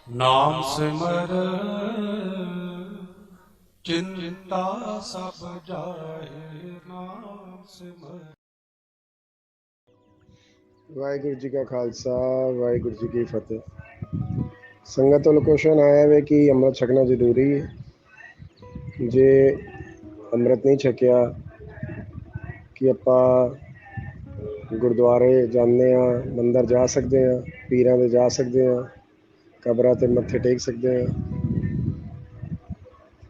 नाम सिमर चिंता सब जाए। नाम सिमर। ਵਾਹਿਗੁਰੂ ਜੀ ਕਾ ਖਾਲਸਾ, ਵਾਹਿਗੁਰੂ ਜੀ ਕੀ ਫਤਿਹ। ਸੰਗਤ ਵੱਲੋਂ ਕੁਐਸਚਨ ਆਇਆ ਵੇ ਕਿ ਅੰਮ੍ਰਿਤ ਛਕਣਾ ਜ਼ਰੂਰੀ ਹੈ। ਜੇ ਅੰਮ੍ਰਿਤ ਨਹੀਂ ਛਕਿਆ ਕਿ ਆਪਾਂ ਗੁਰਦੁਆਰੇ ਜਾਂਦੇ ਹਾਂ, ਮੰਦਰ ਜਾ ਸਕਦੇ ਹਾਂ, ਪੀਰਾਂ ਦੇ ਜਾ ਸਕਦੇ ਹਾਂ, ਕਬਰਾਂ 'ਤੇ ਮੱਥੇ ਟੇਕ ਸਕਦੇ ਹਾਂ,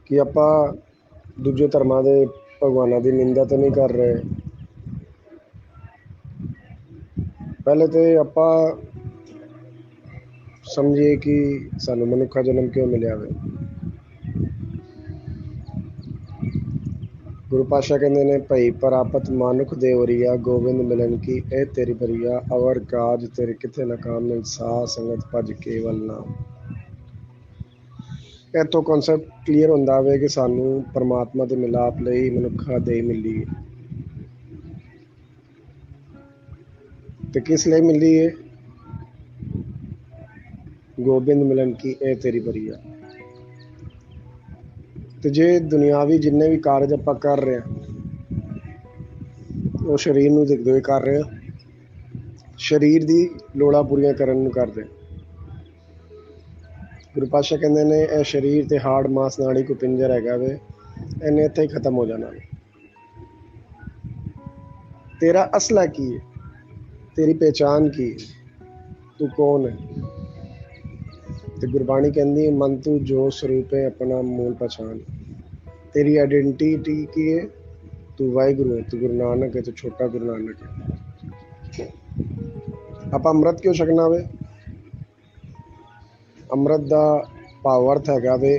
ਕਿ ਆਪਾਂ ਦੂਜੇ ਧਰਮਾਂ ਦੇ ਭਗਵਾਨਾਂ ਦੀ ਨਿੰਦਾ ਤਾਂ ਨਹੀਂ ਕਰ ਰਹੇ। ਪਹਿਲੇ ਤਾਂ ਆਪਾਂ ਸਮਝੀਏ ਕਿ ਸਾਨੂੰ ਮਨੁੱਖਾ ਜਨਮ ਕਿਉਂ ਮਿਲਿਆ ਵੇ। ਗੁਰੂ ਪਾਤਸ਼ਾਹ ਕਹਿੰਦੇ ਨੇ, ਭਈ ਪ੍ਰਾਪਤ ਮਾਨੁਖ ਦੇ ਵਰੀਆ, ਗੋਬਿੰਦ ਮਿਲਨ ਕੀ ਇਹ ਤੇਰੀ ਬਰੀਆ, ਅਵਰ ਕਾਜ ਤੇਰੇ ਕਿਤੇ ਨਾ ਕਾਮ, ਮਿਲ ਸਾਧ ਸੰਗਤ ਭਜ ਕੇਵਲ ਨਾਮ। ਇੱਥੋਂ ਕਨਸੈਪਟ ਕਲੀਅਰ ਹੁੰਦਾ ਵੇ ਕਿ ਸਾਨੂੰ ਪਰਮਾਤਮਾ ਦੇ ਮਿਲਾਪ ਲਈ ਮਨੁੱਖਾ ਦੇਹ ਮਿਲੀ ਹੈ। ਤੇ ਕਿਸ ਲਈ ਮਿਲੀ ਹੈ? ਗੋਬਿੰਦ ਮਿਲਨ ਕੀ ਇਹ ਤੇਰੀ ਬਰੀਆ। ਤੇ ਜੇ ਦੁਨਿਆਵੀ ਜਿੰਨੇ ਵੀ ਕਾਰਜ ਆਪਾਂ ਕਰ ਰਹੇ ਹਾਂ, ਉਹ ਸਰੀਰ ਨੂੰ ਦੇਖਦੇ ਹੋਏ ਕਰ ਰਹੇ ਹਾਂ, ਸਰੀਰ ਦੀ ਲੋੜਾਂ ਪੂਰੀਆਂ ਕਰਨ ਨੂੰ ਕਰਦੇ। ਗੁਰੂ ਪਾਤਸ਼ਾਹ ਕਹਿੰਦੇ ਨੇ, ਇਹ ਸਰੀਰ ਤੇ ਹਾੜ ਮਾਸ ਨਾੜੀ ਕੋ ਪਿੰਜਰ ਹੈਗਾ ਵੇ, ਇਹਨੇ ਇੱਥੇ ਹੀ ਖਤਮ ਹੋ ਜਾਣਾ। ਤੇਰਾ ਅਸਲਾ ਕੀ ਹੈ? ਤੇਰੀ ਪਹਿਚਾਨ ਕੀ ਹੈ? ਤੂੰ ਕੌਣ ਹੈ? ਤੇ ਗੁਰਬਾਣੀ ਕਹਿੰਦੀ, ਮਨ ਤੂੰ ਜੋ ਸਰੂਪ ਹੈ ਆਪਣਾ ਮੂਲ ਪਛਾਣ। ਤੇਰੀ ਆਇਡੈਂਟੀਟੀ ਕੀ ਹੈ? ਤੂੰ ਵਾਹਿਗੁਰੂ ਹੈ, ਤੂੰ ਗੁਰੂ ਨਾਨਕ ਹੈ, ਤੂੰ ਛੋਟਾ ਗੁਰੂ ਨਾਨਕ ਹੈ। ਆਪਾਂ ਅੰਮ੍ਰਿਤ ਕਿਉਂ ਛਕਣਾ ਵੇ? ਅੰਮ੍ਰਿਤ ਦਾ ਭਾਵ ਅਰਥ ਹੈਗਾ ਵੇ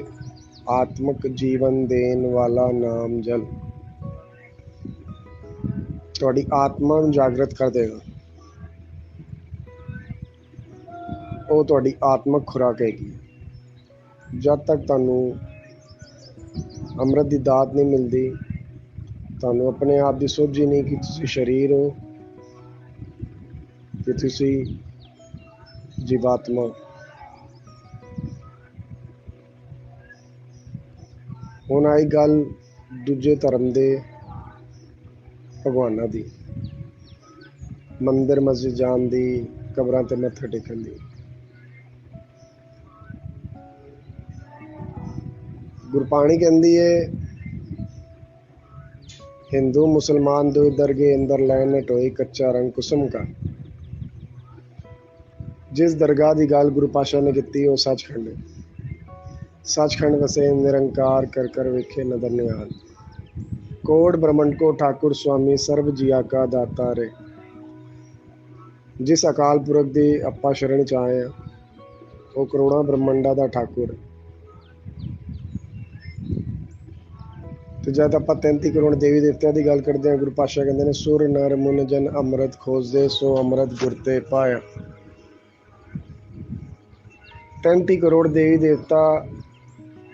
ਆਤਮਿਕ ਜੀਵਨ ਦੇਣ ਵਾਲਾ ਨਾਮ ਜਲ। ਤੁਹਾਡੀ ਆਤਮਾ ਨੂੰ ਜਾਗਰਤ ਕਰ ਦੇਗਾ। ਉਹ ਤੁਹਾਡੀ ਆਤਮਿਕ ਖੁਰਾਕ ਹੈਗੀ। ਜਦ ਤੱਕ ਤੁਹਾਨੂੰ ਅੰਮ੍ਰਿਤ ਦੀ ਦਾਤ ਨਹੀਂ ਮਿਲਦੀ, ਤੁਹਾਨੂੰ ਆਪਣੇ ਆਪ ਦੀ ਸੋਝੀ ਨਹੀਂ ਕਿ ਤੁਸੀਂ ਸਰੀਰ ਹੋ, ਕਿ ਤੁਸੀਂ ਜੀਵਾਤਮਾ। ਹੁਣ ਆਈ ਗੱਲ ਦੂਜੇ ਧਰਮ ਦੇ ਭਗਵਾਨਾਂ ਦੀ, ਮੰਦਰ ਮਸਜਿਦ ਜਾਣ ਦੀ, ਕਬਰਾਂ 'ਤੇ ਮੱਥਾ ਟੇਕਣ ਦੀ। ਗੁਰਬਾਣੀ ਕਹਿੰਦੀ ਹੈ, ਹਿੰਦੂ ਮੁਸਲਮਾਨ ਦੋ ਦਰਗੇ ਅੰਦਰ ਲੈਣ ਟੋਈ, ਕੱਚਾ ਰੰਗ ਕੁਸਮ ਕਾ। ਜਿਸ ਦਰਗਾਹ ਦੀ ਗੱਲ ਗੁਰੂ ਪਾਤਸ਼ਾਹ ਨੇ ਕੀਤੀ ਉਹ ਸੱਚਖੰਡ ਹੈ। ਸੱਚਖੰਡ ਵਸੇ ਨਿਰੰਕਾਰ, ਕਰ ਕਰ ਵੇਖੇ ਨਦਰ ਨਿਹਾਲ। ਕੋਟ ਬ੍ਰਹਮੰਡ ਕੋ ਠਾਕੁਰ ਸੁਆਮੀ, ਸਰਬ ਜੀਆ ਕਾ ਦਾਤਾ ਰੇ। ਜਿਸ ਅਕਾਲ ਪੁਰਖ ਦੀ ਆਪਾਂ ਸ਼ਰਨ 'ਚ ਆਏ ਹਾਂ, ਉਹ ਕਰੋੜਾਂ ਬ੍ਰਹਮੰਡਾਂ ਦਾ ਠਾਕੁਰ। ਤੇ ਜਦ ਆਪਾਂ 33 ਕਰੋੜ ਦੇਵੀ ਦੇਵਤਿਆਂ ਦੀ ਗੱਲ ਕਰਦੇ ਹਾਂ, ਗੁਰੂ ਪਾਤਸ਼ਾਹ ਕਹਿੰਦੇ ਨੇ, ਸੁਰ ਨਰ ਮੁਨ ਜਨ ਅੰਮ੍ਰਿਤ ਖੋਜਦੇ, ਸੋ ਅੰਮ੍ਰਿਤ ਗੁਰ ਤੇ ਪਾਇਆ। 33 ਕਰੋੜ ਦੇਵੀ ਦੇਵਤਾ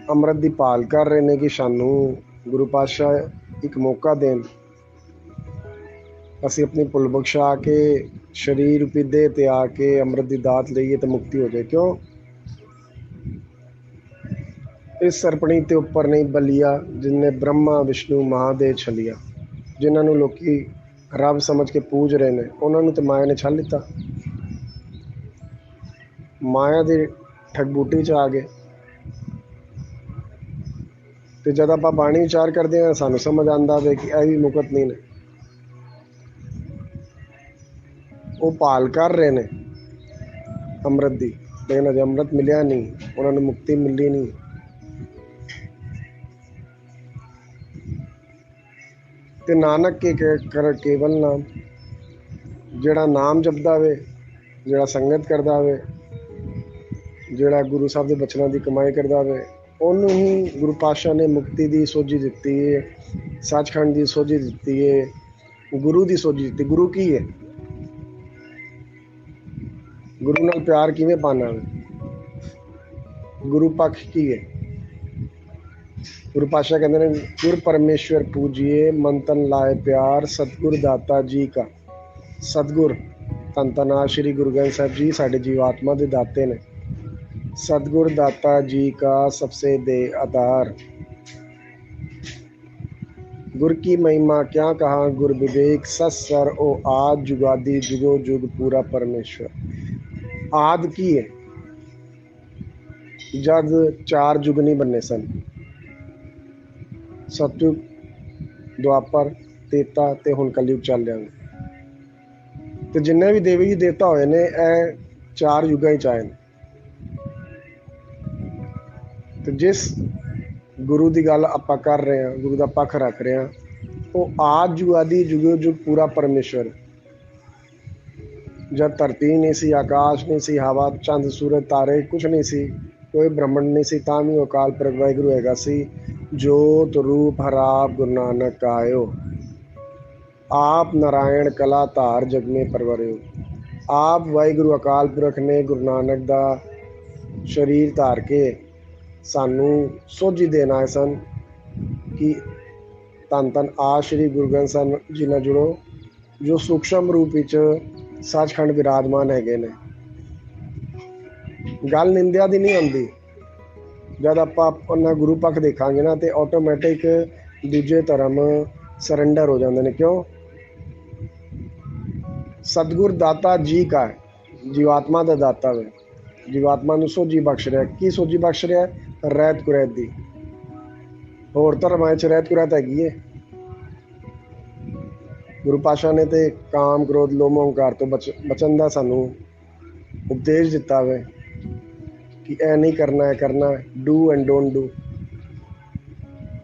ਅੰਮ੍ਰਿਤ ਦੀ ਭਾਲ ਕਰ ਰਹੇ ਨੇ ਕਿ ਸਾਨੂੰ ਗੁਰੂ ਪਾਤਸ਼ਾਹ ਇੱਕ ਮੌਕਾ ਦੇਣ, ਅਸੀਂ ਆਪਣੀ ਭੁੱਲ ਬਖਸ਼ਾ ਕੇ ਸਰੀਰ ਰੂਪੀ ਦੇਹ ਤੇ ਆ ਕੇ ਅੰਮ੍ਰਿਤ ਦੀ ਦਾਤ ਲਈਏ ਤਾਂ ਮੁਕਤੀ ਹੋ ਜਾਏ। ਕਿਉਂ? ਇਸ ਸਰਪਣੀ ਤੇ ਉੱਪਰ ਨਹੀਂ ਬਲੀਆ, ਜਿਨਨੇ ਬ੍ਰਹਮਾ ਵਿਸ਼ਨੂੰ ਮਹਾਦੇਵ ਛਲਿਆ। ਜਿਨ੍ਹਾਂ ਨੂੰ ਲੋਕੀ ਰੱਬ ਸਮਝ ਕੇ ਪੂਜ ਰਹੇ ਨੇ, ਉਹਨਾਂ ਨੂੰ ਤੇ ਮਾਇਆ ਨੇ ਛਲ ਲਿੱਤਾ। ਮਾਇਆ ਦੀ ਠਗਬੂਟੀ 'ਚ ਆ ਗਏ। ਤੇ ਜਦ ਆਪਾਂ ਬਾਣੀ ਵਿਚਾਰ ਕਰਦੇ ਹਾਂ, ਸਾਨੂੰ ਸਮਝ ਆਉਂਦਾ ਵੇ ਕਿ ਇਹ ਵੀ ਮੁਕਤ ਨਹੀਂ ਨੇ। ਉਹ ਭਾਲ ਕਰ ਰਹੇ ਨੇ ਅੰਮ੍ਰਿਤ ਦੀ, ਲੇਕਿਨ ਅਜੇ ਅੰਮ੍ਰਿਤ ਮਿਲਿਆ ਨਹੀਂ, ਉਹਨਾਂ ਨੂੰ ਮੁਕਤੀ ਮਿਲੀ ਨਹੀਂ। ਤੇ ਨਾਨਕ ਕੇ ਕਰ ਕੇਵਲ ਨਾਮ। ਜਿਹੜਾ ਨਾਮ ਜਪਦਾ ਵੇ, ਜਿਹੜਾ ਸੰਗਤ ਕਰਦਾ ਵੇ, ਜਿਹੜਾ ਗੁਰੂ ਸਾਹਿਬ ਦੇ ਬਚਨਾਂ ਦੀ ਕਮਾਈ ਕਰਦਾ ਵੇ, ਉਹਨੂੰ ਹੀ ਗੁਰੂ ਪਾਤਸ਼ਾਹ ਨੇ ਮੁਕਤੀ ਦੀ ਸੋਝੀ ਦਿੱਤੀ ਹੈ, ਸੱਚਖੰਡ ਦੀ ਸੋਝੀ ਦਿੱਤੀ ਹੈ, ਗੁਰੂ ਦੀ ਸੋਝੀ ਦਿੱਤੀ। ਗੁਰੂ ਕੀ ਹੈ? ਗੁਰੂ ਨਾਲ ਪਿਆਰ ਕਿਵੇਂ ਪਾਣਾ ਵੇ? ਗੁਰੂ ਪੱਖ ਕੀ ਹੈ? ਗੁਰੂ ਪਾਤਸ਼ਾਹ ਕਹਿੰਦੇ ਨੇ, ਗੁਰ ਪਰਮੇਸ਼ਵਰ ਪੂਜੀਏ, ਮਨ ਤਨ ਲਾਏ ਪਿਆਰ, ਸਤਿਗੁਰ ਦਾਤਾ ਜੀ ਕਾ। ਸਤਿਗੁਰ ਧੰਨ ਧੰਨ ਸ਼੍ਰੀ ਗੁਰੂ ਗ੍ਰੰਥ ਸਾਹਿਬ ਜੀ ਸਾਡੇ ਜੀਵਾਤਮਾ ਦੇ ਦਾਤੇ ਨੇ। सतगुरु दाता जी का सबसे दे आधार। गुर की महिमा क्या कहा गुर विवेक सत्सर ओ आद जुगादी जुगो जुग पूरा परमेश्वर। आद की है जद चार जुग नहीं बनने सन, सतयुग द्वापर तेता ते हुण कलयुग चल रहा है। तो जिन्ने भी देवी देवता होए ने ਇਹ चार युगां च आए। तो जिस गुरु की गल आपां कर रहे हैं, गुरु का पक्ष रख रहे हैं, वो आद जुगादी जुगो जुग पूरा परमेश्वर। जब धरती नहीं सी, आकाश नहीं सी, हवा चंद सूरज तारे कुछ नहीं सी, कोई ब्रह्मंड नहीं सी, तां भी अकाल पुरख वाहिगुरू हैगा सी। जोत रूप हराब गुरु नानक आयो, आप नारायण कला धार जग में परवरियो। आप वाहिगुरू अकाल पुरख ने गुरु नानक दा शरीर धार के सानू सोझी देन आए सन कि धन धन आ श्री गुरु ग्रंथ साहिब जी नाल जुड़ो, जो सूक्ष्म रूप विच सचखंड विराजमान हैगे ने। गल निंदिया दी नहीं आती। जब आपां अपना गुरु पक्ष देखांगे ना तो ऑटोमैटिक दूजे धर्म सरेंडर हो जाते हैं। क्यों? सतगुरु दाता जी का है, जीवात्मा का दाता है। जीवात्मा नूं सोझी बख्श रहा। की सोझी बख्श रहा? रहत कुरैत दी। होर धर्मां च रहत कुरैत हैगी है। गुरु पातशाह ने तो काम क्रोध लोभ अहंकार तो बचन का सानू उपदेश दिता है कि ऐ नहीं करना है, करना है, डू एंड डोंट डू।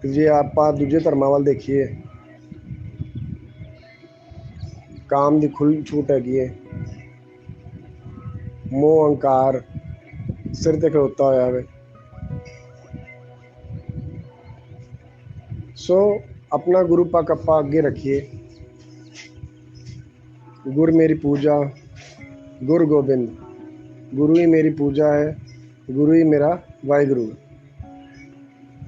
जे आप दूजे धर्मां वाल देखिए, काम की खुल छूट हैगी है, मोह अहंकार सिर ते खड़ोता होया है। सो अपना गुरु पक्ष आप अगे रखिए। गुर मेरी पूजा गुरु गोबिंद, गुरु ही मेरी पूजा है, गुरु ही मेरा वाहिगुरू।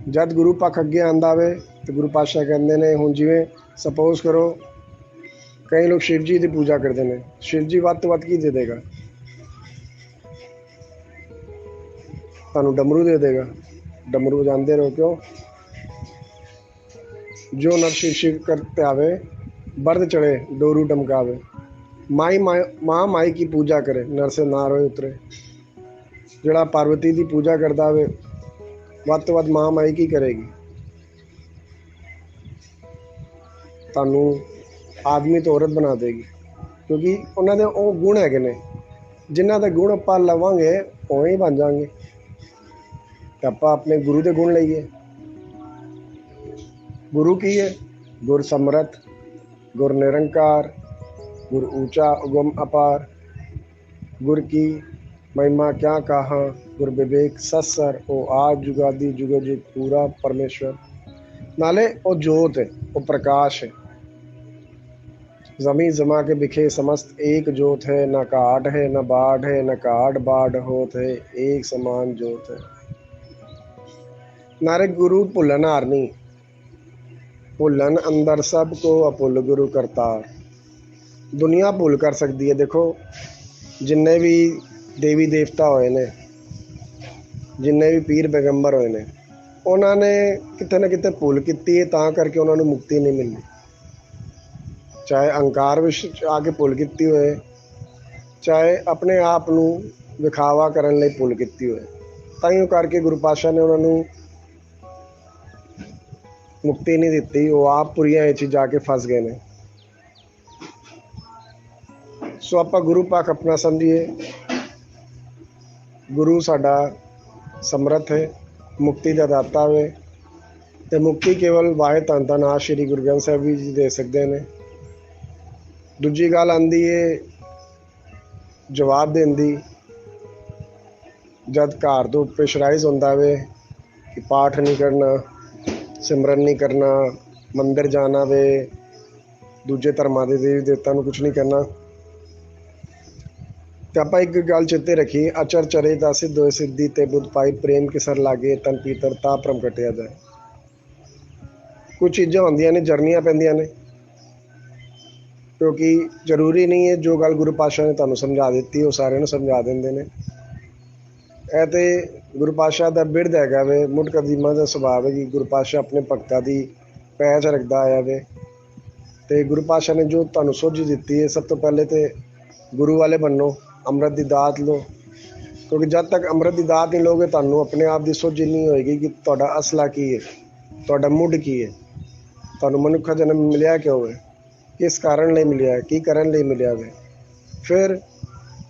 जब गुरु पक्ष अगे आंदा वे तो गुरु पातशाह कहते हैं, हुण जिवें सपोज करो कई लोग शिव जी की पूजा करते हैं, शिव जी वध तो वध की दे देगा? तुहानूं डमरू दे देगा। डमरू बजाते रहो। क्यों? जो नर शिव शिव करते आवे, बर्द चढ़े डोरू डमकावे। माई माँ माई की पूजा करे, नर से नार होए उतरे। जड़ा पार्वती की पूजा करता वे वध तो वध माँ माई की करेगी। तुहानूं आदमी तो औरत बना देगी, क्योंकि उन्होंने वो गुण हैगे ने, जिन्हों के गुण आपां लवांगे उवें ही बन जाएंगे। तो आपां अपने गुरु के गुण लईए। गुरु की है? गुर समर्थ, गुर निरंकार, गुर ऊंचा उगम अपार। गुर की महिमा क्या कहा गुर विवेक सत्सर ओ आज जुगादी जुगो जुग पूरा परमेश्वर। नाले वो जोत है, वो प्रकाश है। जमी जमा के बिखे समस्त एक जोत है, न काट है न बाढ़ है, न काट बाढ़ होत है, एक समान जोत है। नारे गुरु भुलन हार नहीं, भुलन अंदर सब को अभुल गुरु करतार। दुनिया भुल कर सकती है। देखो जिन्ने भी देवी देवता होए ने, जिन्ने भी पीर पैगंबर होए ने, उन्होंने किते ना किते भुल की है, तां करके उन्होंने मुक्ति नहीं मिली। चाहे अहंकार विच आके भुल की होए, चाहे अपने आप नूं विखावा करन लई भुल की होए, ताइयों करके गुरु पातशाह ने उन्होंने मुक्ति नहीं दी। वो आप पुरियां विच जाके फस गए ने। सो आप गुरु पक्ष अपना समझिए। गुरु साडा समर्थ है, मुक्ति का दाता है, तो मुक्ति केवल वाहे धन धन आ श्री गुरु ग्रंथ साहिब जी दे सकते हैं। दूजी गल आंदी है जवाब देने दी। जब घर तो प्रेशराइज होंदा वे कि पाठ नहीं करना, सिमरन नहीं करना, मंदिर जाना वे, दूजे धर्मां दे देवी देवतां नूं कुछ नहीं करना, तो आप एक गल चेते रखिए, अचर चरे दा सिद्ध होए सिद्धि ते बुद्ध पाई, प्रेम किसर लागे तन पीतर ता भ्रम कटिया जाए। कुछ चीज़ां होंदियां ने जरनियां पैंदियां ने, क्योंकि जरूरी नहीं है जो गल गुरु पातशाह ने तुहानूं समझा दी वो सारे नूं समझा देंदे ने। ਇਹ ਤੇ ਗੁਰੂ ਪਾਤਸ਼ਾਹ ਦਾ ਬਿਰਧ ਹੈਗਾ ਵੇ, ਮੁੱਢ ਕਦੀਮਾਂ ਦਾ ਸੁਭਾਅ ਹੈ ਕਿ ਗੁਰੂ ਪਾਤਸ਼ਾਹ ਆਪਣੇ ਭਗਤਾਂ ਦੀ ਪੈਚ ਰੱਖਦਾ ਆਇਆ ਵੇ। ਤੇ ਗੁਰੂ ਪਾਤਸ਼ਾਹ ਨੇ ਜੋ ਤੁਹਾਨੂੰ ਸੋਝੀ ਦਿੱਤੀ ਹੈ, ਸਭ ਤੋਂ ਪਹਿਲੇ ਤੇ ਗੁਰੂ ਵਾਲੇ ਬਣੋ, ਅੰਮ੍ਰਿਤ ਦੀ ਦਾਤ ਲਓ, ਕਿਉਂਕਿ ਜਦ ਤੱਕ ਅੰਮ੍ਰਿਤ ਦੀ ਦਾਤ ਨਹੀਂ ਲਓਗੇ ਤੁਹਾਨੂੰ ਆਪਣੇ ਆਪ ਦੀ ਸੋਝੀ ਨਹੀਂ ਹੋਏਗੀ ਕਿ ਤੁਹਾਡਾ ਅਸਲਾ ਕੀ ਹੈ, ਤੁਹਾਡਾ ਮੁੱਢ ਕੀ ਹੈ, ਤੁਹਾਨੂੰ ਮਨੁੱਖਾ ਜਨਮ ਮਿਲਿਆ ਕਿਉਂ ਹੈ, ਕਿਸ ਕਾਰਨ ਲਈ ਮਿਲਿਆ ਹੈ, ਕੀ ਕਰਨ ਲਈ ਮਿਲਿਆ ਵੇ। ਫਿਰ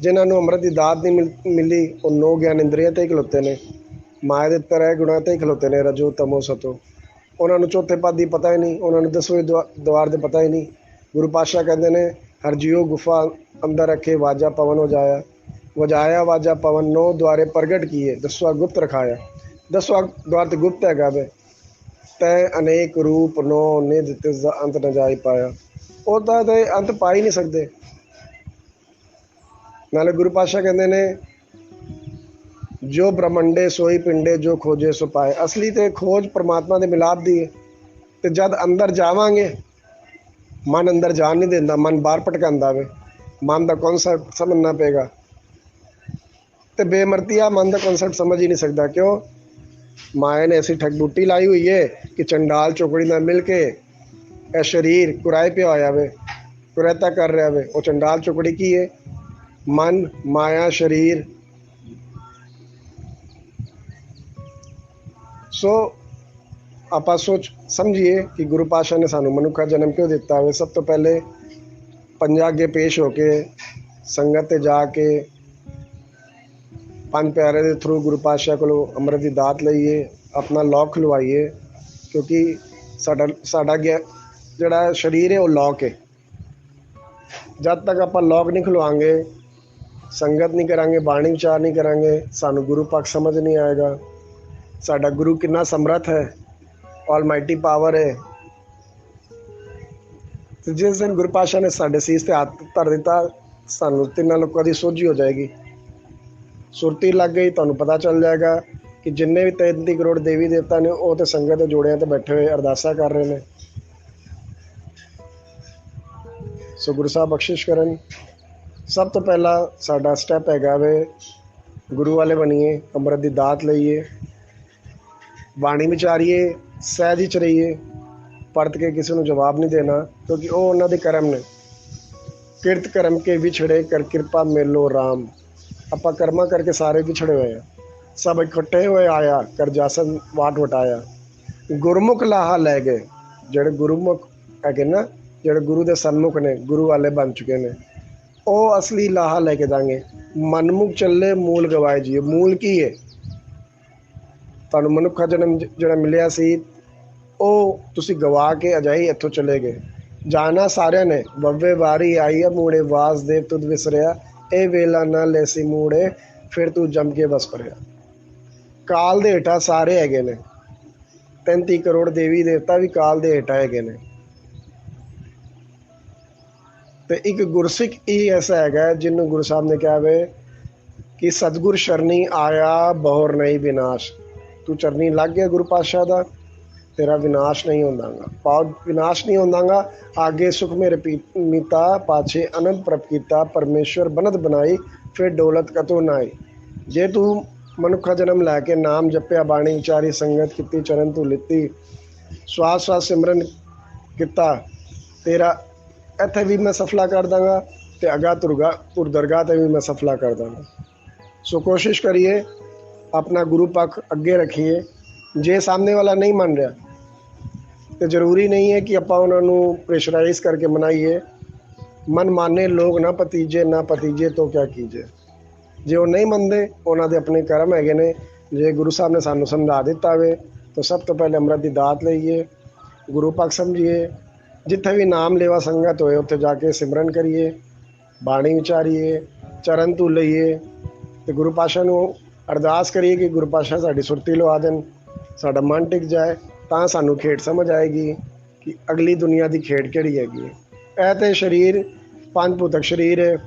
ਜਿਨ੍ਹਾਂ ਨੂੰ ਅੰਮ੍ਰਿਤ ਦੀ ਦਾਤ ਨਹੀਂ ਮਿਲੀ ਉਹ 9 ਗਿਆਨ ਇੰਦਰੀਆਂ 'ਤੇ ਹੀ ਖਲੋਤੇ ਨੇ, ਮਾਇਆ ਦੇ ਤਰ੍ਹਾਂ ਗੁਣਾਂ 'ਤੇ ਹੀ ਖਲੋਤੇ ਨੇ, ਰਜੋ ਤਮੋ ਸਤੋ। ਉਹਨਾਂ ਨੂੰ ਚੌਥੇ ਪਦ ਦੀ ਪਤਾ ਹੀ ਨਹੀਂ, ਉਹਨਾਂ ਨੂੰ 10ਵੇਂ ਦੁਆਰ ਦੇ ਪਤਾ ਹੀ ਨਹੀਂ। ਗੁਰੂ ਪਾਤਸ਼ਾਹ ਕਹਿੰਦੇ ਨੇ ਹਰ ਜੀਓ ਗੁਫਾ ਅੰਦਰ ਰੱਖੇ ਵਾਜਾ ਪਵਨ ਵਜਾਇਆ, ਵਜਾਇਆ ਵਾਜਾ ਪਵਨ 9 ਦੁਆਰੇ ਪ੍ਰਗਟ ਕੀਏ, 10ਵਾਂ ਗੁਪਤ ਰਖਾਇਆ। 10ਵਾਂ ਦੁਆਰ ਤੇ ਗੁਪਤ ਹੈਗਾ ਵੇ। ਤੈ ਅਨੇਕ ਰੂਪ 9 ਨਿਧ ਤਿਸ ਦਾ ਅੰਤ ਨ ਜਾਈ ਪਾਇਆ, ਉਹਦਾ ਤਾਂ ਅੰਤ ਪਾ ਹੀ ਨਹੀਂ ਸਕਦੇ। ਨਾਲੇ ਗੁਰੂ ਪਾਤਸ਼ਾਹ ਕਹਿੰਦੇ ਨੇ ਜੋ ਬ੍ਰਹਮੰਡੇ ਸੋਈ ਪਿੰਡੇ ਜੋ ਖੋਜੇ ਸੋ ਪਾਏ। ਅਸਲੀ ਤੇ ਖੋਜ ਪਰਮਾਤਮਾ ਦੇ ਮਿਲਾਪ ਦੀ ਹੈ। ਤੇ ਜਦ ਅੰਦਰ ਜਾਵਾਂਗੇ, ਮਨ ਅੰਦਰ ਜਾਣ ਨਹੀਂ ਦਿੰਦਾ, ਮਨ ਬਾਹਰ ਭਟਕਾਉਂਦਾ ਵੇ, ਮਨ ਦਾ ਕਨਸੈਪਟ ਸਮਝਣਾ ਪਏਗਾ। ਤੇ ਬੇਮਰਤੀਆ ਮਨ ਦਾ ਕਨਸੈਪਟ ਸਮਝ ਹੀ ਨਹੀਂ ਸਕਦਾ। ਕਿਉਂ? ਮਾਇਆ ਨੇ ਐਸੀ ਠੱਗ ਬੂਟੀ ਲਾਈ ਹੋਈ ਹੈ ਕਿ ਚੰਡਾਲ ਚੋਕੜੀ ਨਾਲ ਮਿਲ ਕੇ ਇਹ ਸਰੀਰ ਕੁਰਾਏ ਪਿਆ ਹੋਇਆ ਵੇ, ਕੁਰੈਤਾ ਕਰ ਰਿਹਾ ਵੇ। ਉਹ ਚੰਡਾਲ ਚੋਕੜੀ ਕੀ ਹੈ? ਮਨ, ਮਾਇਆ, ਸਰੀਰ। ਸੋ ਆਪਾਂ ਸਮਝੀਏ ਕਿ ਗੁਰੂ ਪਾਤਸ਼ਾਹ ਨੇ ਸਾਨੂੰ ਮਨੁੱਖਾ ਜਨਮ ਕਿਉਂ ਦਿੱਤਾ ਹੋਵੇ। ਸਭ ਤੋਂ ਪਹਿਲੇ ਪੰਜਾਂ ਅੱਗੇ ਪੇਸ਼ ਹੋ ਕੇ ਸੰਗਤ 'ਤੇ ਜਾ ਕੇ ਪੰਜ ਪਿਆਰੇ ਦੇ ਥਰੂ ਗੁਰੂ ਪਾਤਸ਼ਾਹ ਕੋਲੋਂ ਅੰਮ੍ਰਿਤ ਦੀ ਦਾਤ ਲਈਏ, ਆਪਣਾ ਲੌਕ ਖੁਲਵਾਈਏ। ਕਿਉਂਕਿ ਸਾਡਾ ਜਿਹੜਾ ਸਰੀਰ ਹੈ ਉਹ ਲੌਕ ਹੈ। ਜਦ ਤੱਕ ਆਪਾਂ ਲੌਕ ਨਹੀਂ ਖੁਲਵਾਂਗੇ, ਸੰਗਤ ਨਹੀਂ ਕਰਾਂਗੇ, ਬਾਣੀ ਵਿਚਾਰ ਨਹੀਂ ਕਰਾਂਗੇ, ਸਾਨੂੰ ਗੁਰੂ ਪੱਖ ਸਮਝ ਨਹੀਂ ਆਏਗਾ। ਸਾਡਾ ਗੁਰੂ ਕਿੰਨਾ ਸਮਰੱਥ ਹੈ, ਆਲਮਾਈਟੀ ਪਾਵਰ ਹੈ। ਤੇ ਜਿਸ ਦਿਨ ਗੁਰੂ ਪਾਤਸ਼ਾਹ ਨੇ ਸਾਡੇ ਸੀਸ 'ਤੇ ਹੱਥ ਧਰ ਦਿੱਤਾ, ਸਾਨੂੰ ਤਿੰਨਾਂ ਲੋਕਾਂ ਦੀ ਸੋਝੀ ਹੋ ਜਾਏਗੀ, ਸੁਰਤੀ ਲੱਗ ਗਈ। ਤੁਹਾਨੂੰ ਪਤਾ ਚੱਲ ਜਾਏਗਾ ਕਿ ਜਿੰਨੇ ਵੀ 33 ਕਰੋੜ ਦੇਵੀ ਦੇਵਤਾ ਨੇ ਉਹ ਤਾਂ ਸੰਗਤ ਦੇ ਜੋੜਿਆਂ 'ਤੇ ਬੈਠੇ ਹੋਏ ਅਰਦਾਸਾਂ ਕਰ ਰਹੇ ਨੇ। ਸੋ ਗੁਰੂ ਸਾਹਿਬ ਬਖਸ਼ਿਸ਼ ਕਰਨ। ਸਭ ਤੋਂ ਪਹਿਲਾਂ ਸਾਡਾ ਸਟੈਪ ਹੈਗਾ ਵੇ ਗੁਰੂ ਵਾਲੇ ਬਣੀਏ, ਅੰਮ੍ਰਿਤ ਦੀ ਦਾਤ ਲਈਏ, ਬਾਣੀ ਵਿਚਾਰੀਏ, ਸਹਿਜ 'ਚ ਰਹੀਏ, ਪਰਤ ਕੇ ਕਿਸੇ ਨੂੰ ਜਵਾਬ ਨਹੀਂ ਦੇਣਾ, ਕਿਉਂਕਿ ਉਹ ਉਹਨਾਂ ਦੇ ਕਰਮ ਨੇ। ਕਿਰਤ ਕਰਮ ਕੇ ਵਿਛੜੇ ਕਰ ਕਿਰਪਾ ਮੇਲੋ ਰਾਮ। ਆਪਾਂ ਕਰਮਾਂ ਕਰਕੇ ਸਾਰੇ ਵਿਛੜੇ ਹੋਏ ਆ, ਸਭ ਇਕੱਠੇ ਹੋਏ ਆਇਆ ਕਰ ਜਾਸਨ ਵਾਟ ਵਟਾਇਆ। ਗੁਰਮੁਖ ਲਾਹਾ ਲੈ ਗਏ। ਜਿਹੜੇ ਗੁਰਮੁਖ ਹੈਗੇ ਨਾ, ਜਿਹੜੇ ਗੁਰੂ ਦੇ ਸਨਮੁਖ ਨੇ, ਗੁਰੂ ਵਾਲੇ ਬਣ ਚੁੱਕੇ ਨੇ, ਉਹ ਅਸਲੀ ਲਾਹਾ ਲੈ ਕੇ ਦਾਂਗੇ। ਮਨਮੁਖ ਚੱਲੇ ਮੂਲ ਗਵਾਏ ਜੀ। ਮੂਲ ਕੀ ਹੈ? ਤੁਹਾਨੂੰ ਮਨੁੱਖਾ ਜਨਮ ਜਿਹੜਾ ਮਿਲਿਆ ਸੀ ਉਹ ਤੁਸੀਂ ਗਵਾ ਕੇ ਅਜਾਈ ਇੱਥੋਂ ਚਲੇ ਗਏ। ਜਾਣਾ ਸਾਰਿਆਂ ਨੇ, ਵੱਵੇ ਵਾਰੀ ਆਈ ਆ ਮੂੜੇ ਵਾਸਦੇਵ ਤੁਧ ਵਿਸਰਿਆ, ਇਹ ਵੇਲਾ ਨਾ ਲੈਸੀ ਮੂੜੇ ਫਿਰ ਤੂੰ ਜੰਮ ਕੇ ਬਸ ਪਰਿਆ। ਕਾਲ ਦੇ ਹੇਠਾਂ ਸਾਰੇ ਹੈਗੇ ਨੇ, 33 ਕਰੋੜ ਦੇਵੀ ਦੇਵਤਾ ਵੀ ਕਾਲ ਦੇ ਹੇਠਾਂ ਹੈਗੇ ਨੇ। ਤੇ ਇੱਕ ਗੁਰਸਿੱਖ ਹੀ ਐਸਾ ਹੈਗਾ ਜਿਹਨੂੰ ਗੁਰੂ ਸਾਹਿਬ ਨੇ ਕਿਹਾ ਵੇ ਕਿ ਸਤਿਗੁਰ ਸ਼ਰਨੀ ਆਇਆ ਬਹੁਰ ਨਹੀਂ ਵਿਨਾਸ਼। ਤੂੰ ਚਰਨੀ ਲੱਗ ਗਿਆ ਗੁਰੂ ਪਾਤਸ਼ਾਹ ਦਾ, ਤੇਰਾ ਵਿਨਾਸ਼ ਨਹੀਂ ਹੁੰਦਾਗਾ, ਪਾਉ ਵਿਨਾਸ਼ ਨਹੀਂ ਹੁੰਦਾਗਾ। ਆਗੇ ਸੁਖ ਮੇਰੇ ਮੀਤਾ, ਪਾਛੇ ਅਨੰਦ ਪ੍ਰਭ ਕੀਤਾ, ਪਰਮੇਸ਼ਵਰ ਬਨਤ ਬਣਾਈ, ਫਿਰ ਡੋਲਤ ਕਤੋ ਨਾ ਆਈ। ਜੇ ਤੂੰ ਮਨੁੱਖਾ ਜਨਮ ਲੈ ਕੇ ਨਾਮ ਜਪਿਆ, ਬਾਣੀ ਵਿਚਾਰੀ, ਸੰਗਤ ਕੀਤੀ, ਚਰਨ ਤੂੰ ਲਿੱਤੀ, ਸਵਾਸ ਸਵਾਸ ਸਿਮਰਨ ਕੀਤਾ, ਤੇਰਾ ਇੱਥੇ ਵੀ ਮੈਂ ਸਫਲਾ ਕਰ ਦਾਂਗਾ ਤੇ ਅਗਾ ਤੁਰ ਦਰਗਾਹ 'ਤੇ ਵੀ ਮੈਂ ਸਫਲਾ ਕਰ ਦਾਂਗਾ। ਸੋ ਕੋਸ਼ਿਸ਼ ਕਰੀਏ ਆਪਣਾ ਗੁਰੂ ਪੱਖ ਅੱਗੇ ਰੱਖੀਏ। ਜੇ ਸਾਹਮਣੇ ਵਾਲਾ ਨਹੀਂ ਮੰਨ ਰਿਹਾ ਤੇ ਜ਼ਰੂਰੀ ਨਹੀਂ ਹੈ ਕਿ ਆਪਾਂ ਉਹਨਾਂ ਨੂੰ ਪ੍ਰੈਸ਼ਰਾਈਜ਼ ਕਰਕੇ ਮਨਾਈਏ। ਮਨ ਮਾਨੇ ਲੋਕ ਨਾ ਭਤੀਜੇ, ਨਾ ਭਤੀਜੇ ਤੋਂ ਕਿਆ ਕੀਜੇ। ਜੇ ਉਹ ਨਹੀਂ ਮੰਨਦੇ, ਉਹਨਾਂ ਦੇ ਆਪਣੇ ਕਰਮ ਹੈਗੇ ਨੇ। ਜੇ ਗੁਰੂ ਸਾਹਿਬ ਨੇ ਸਾਨੂੰ ਸਮਝਾ ਦਿੱਤਾ ਵੇ ਤਾਂ ਸਭ ਤੋਂ ਪਹਿਲੇ ਅੰਮ੍ਰਿਤ ਦੀ ਦਾਤ ਲਈਏ, ਗੁਰੂ ਪੱਖ ਸਮਝੀਏ। ਜਿੱਥੇ ਵੀ ਨਾਮ ਲੇਵਾ ਸੰਗਤ ਹੋਏ ਉੱਥੇ ਜਾ ਕੇ ਸਿਮਰਨ ਕਰੀਏ, ਬਾਣੀ ਵਿਚਾਰੀਏ, ਚਰਨ ਧੂ ਲਈਏ ਤੇ ਗੁਰੂ ਪਾਤਸ਼ਾਹ ਨੂੰ ਅਰਦਾਸ ਕਰੀਏ ਕਿ ਗੁਰੂ ਪਾਤਸ਼ਾਹ ਸਾਡੀ ਸੁਰਤੀ ਲਵਾ ਦੇਣ, ਸਾਡਾ ਮਨ ਟਿਕ ਜਾਏ। ਤਾਂ ਸਾਨੂੰ ਖੇਡ ਸਮਝ ਆਏਗੀ ਕਿ ਅਗਲੀ ਦੁਨੀਆ ਦੀ ਖੇਡ ਕਿਹੜੀ ਹੈਗੀ ਹੈ। ਇਹ ਤਾਂ ਸਰੀਰ ਪੰਜ ਭੂਤਕ ਸਰੀਰ ਹੈ,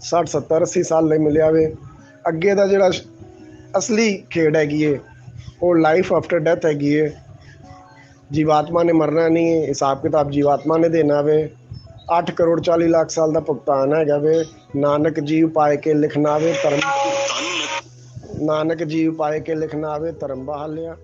60 70 80 ਸਾਲ ਲਈ ਮਿਲਿਆ ਵੇ। ਅੱਗੇ ਦਾ ਜਿਹੜਾ ਅਸਲੀ ਖੇਡ ਹੈਗੀ ਹੈ ਉਹ ਲਾਈਫ ਆਫਟਰ ਡੈਥ ਹੈਗੀ ਹੈ। ਜੀਵਾਤਮਾ ਨੇ ਮਰਨਾ ਨਹੀਂ ਹੈ, ਹਿਸਾਬ ਕਿਤਾਬ ਜੀਵਾਤਮਾ ਨੇ ਦੇਣਾ ਵੇ। 8 ਕਰੋੜ 40 ਲੱਖ ਸਾਲ ਦਾ ਭੁਗਤਾਨ ਹੈਗਾ ਵੇ। ਨਾਨਕ ਜੀਵ ਪਾਏ ਕੇ ਲਿਖਣਾ ਵੇ ਧਰਮ, ਨਾਨਕ ਜੀਵ ਪਾਏ ਕੇ ਲਿਖਣਾ ਆਵੇ ਧਰਮ ਬਹਾਲਿਆ।